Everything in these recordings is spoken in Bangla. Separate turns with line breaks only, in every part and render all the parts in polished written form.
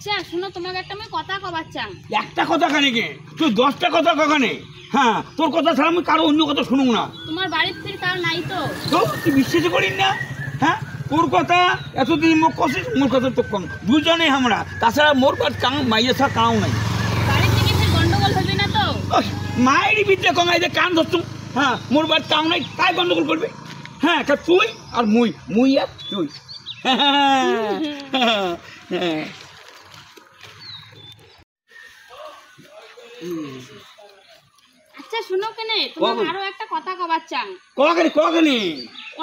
আচ্ছা শুনো, তোমাকে একটা আমি কথা কবার চাই।
একটা কথা কানে কে তুই 10টা কথা কানে? হ্যাঁ, তোর কথা ছাড়া আমি কারো অন্য কথা শুনুম না।
তোমার বাড়ির ফির কার নাই তো?
তো তুই বিশ্বাস করিস না? হ্যাঁ, তোর কথা এতদিন মুখ কষিস, মোর কথা তো কম, দুজনেই আমরা। তাছাড়া মোর কাজ কাউ মাইয়ে ছাড়া কাউ নাই।
বাড়ির থেকে ফির গন্ডগোল হবে না তো?
মায়েরই বিদ্যা কমাই যে কান ধরছ। হ্যাঁ, মোর বাড়ির কাউ নাই, তাই গন্ডগোল করবে? হ্যাঁ, তুই আর মুই আর তুই।
আচ্ছা শুনো কেনে, তোমাকে আরো একটা কথা কবার চাই।
কখানে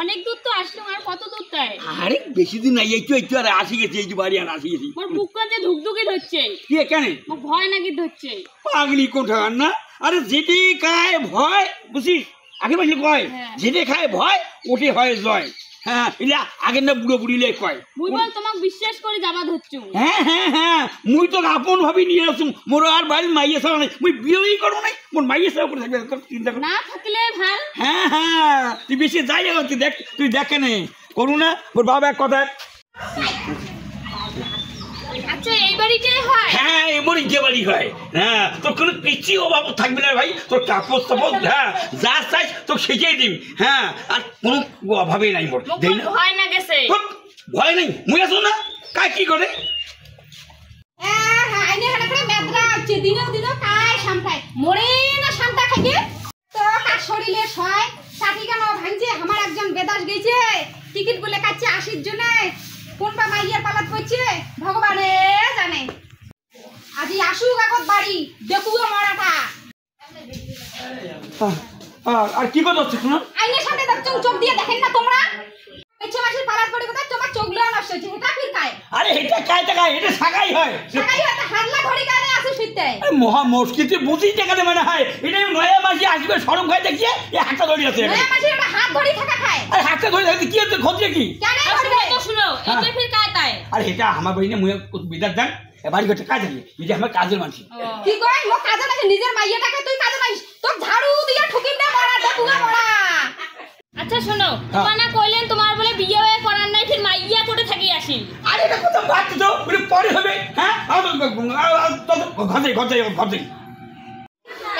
অনেক দূর তো আসলাম, আর কত দূর তাই?
আরে বেশি দিন নাই, একটু আর আসি গেছি, এই যে বাড়ি আর আসি গেছি।
মোর বুকটা যে ধুকধুকি ধরছে।
কি কেন?
মোর ভয় নাকি ধরছে।
পাগলি কোথাকার না? আরে যেটি খায় ভয়, বুঝিস? আগে বসে কয় যেটি খায় ভয় ওটি হয় জয়। হ্যাঁ, এটা আগে না বুড়ো বুড়িলে কয়।
মুই বল তোমাকে বিশ্বাস করে যাবা ধরছু।
হ্যাঁ হ্যাঁ হ্যাঁ, মুই তো আপন ভাবি নিয়ে আসুম। মোর আর বাড়ির মাইয়ে ছাড়া নাই, মুই বিয়েই করবো নাই। মোর মাইয়ে ছাড়া করে থাকবে, তোর চিন্তা কর
না থাকলে ভাল।
হ্যাঁ হ্যাঁ, তুই বেশি যাই যাবো, তুই দেখে নে করু না। ওর বাবা এক কথা।
আচ্ছা এই বাড়িটাই হয়?
হ্যাঁ, এমনই যে বাড়ি হয়। হ্যাঁ, তোর কোনো কিছু অভাব থাকবে না ভাই। তোর কাপড় চাপড় হ্যাঁ যা চাই তোকে সেটাই দিবি। হ্যাঁ, আর কোনো অভাবেই নাই মোর।
ভয় না গেছে?
ভয় নেই, মুই আসো না কাজ কি করে।
টিকিট বলে কাছে 80 জনে কোনটা মাইয়ের পালাত পড়ছে ভগবানে জানে। আজি আসুক আগত বাড়ি দেখুও মরাটা।
আর কি কথা হচ্ছে শোনা?
আইনের সামনে দেখছো, চোখ দিয়ে দেখেন না তোমরা? পেছনে মাসের পালাত পড়ে কথা তোমার চোখগুলো নষ্ট হচ্ছে। এটা কি কায়?
আরে এটা কায় এটা সাগাই হয়।
সাগাই হয়, হারলা ঘড়ি কানে আসে শুইতে।
এই মহা মুশকিলে বুঝি টাকাতে মানে হয়। এটা নয়া মাসি আসবে শরম খাই দেখিয়ে এই হাতটা ধরে আছে।
নয়া মাসি এটা হাত ধরে থাকা খায়।
আরে হাতটা ধরে থাকতে কি হচ্ছে, খোঁজে কি?
কেন করবে?
তো শুনো, এটা ফির কায় তাই?
আরে এটা আমার বইনে মুই বিদাত দেন বাড়ি ঘরটা কাজ আছে, এটা আমার কাজের মানুষ।
কি কই মো কাজে নাকি নিজের মাইয়াটাকে তুই কাজে নাইস? তোর ঝাড়ু দিয়া ঠুকিম না মরা দেখুও মরা।
আচ্ছা শোনো, তোমার না কইলেন তোমার বলে বিয়ে হয়ে করার নাই, ফির মাইয়া কোটে থাকি আসি?
আরে এটা কথা বাদ দাও, বলে পরে হবে। হ্যাঁ, ঘরে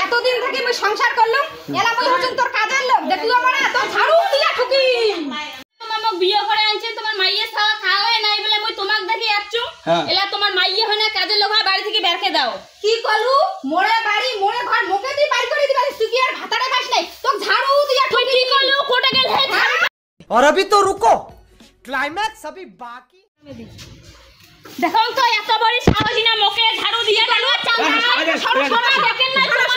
এতদিন থেকে আমি সংসার করলাম, এলা মই হচ্ছেন তোর কাজের লোক দেখুও মরা, তোর ঝাড়ু দিয়া ঠুকিম।
তোমার মোক বিয়ে করে আনছে, তোমার মাইয়া খাওয়া খাওয়াই নাই বলে মই তোমাক দেখি আসছু। এলা তোমার মাইয়া হয় না, কাজের লোক হয়, বাড়ি থেকে বের করে দাও।
কি কলু মোরে বাড়ি মোরে ঘর মোকে তুই বাড়ি করে দিবাস, তুই কি আর ভাতারে পাস নাই? তোর ঝাড়ু দিয়া
তুই কি করলু? কোটে গেল হে ঝাড়ু।
और अभी तो रुको, क्लाइमैक्स अभी बाकी।
দেখো তো এত বড় সাহসী না, মোকে ঝাড়ু দিয়া গেল। চাল সরো দেখেন না তোমার।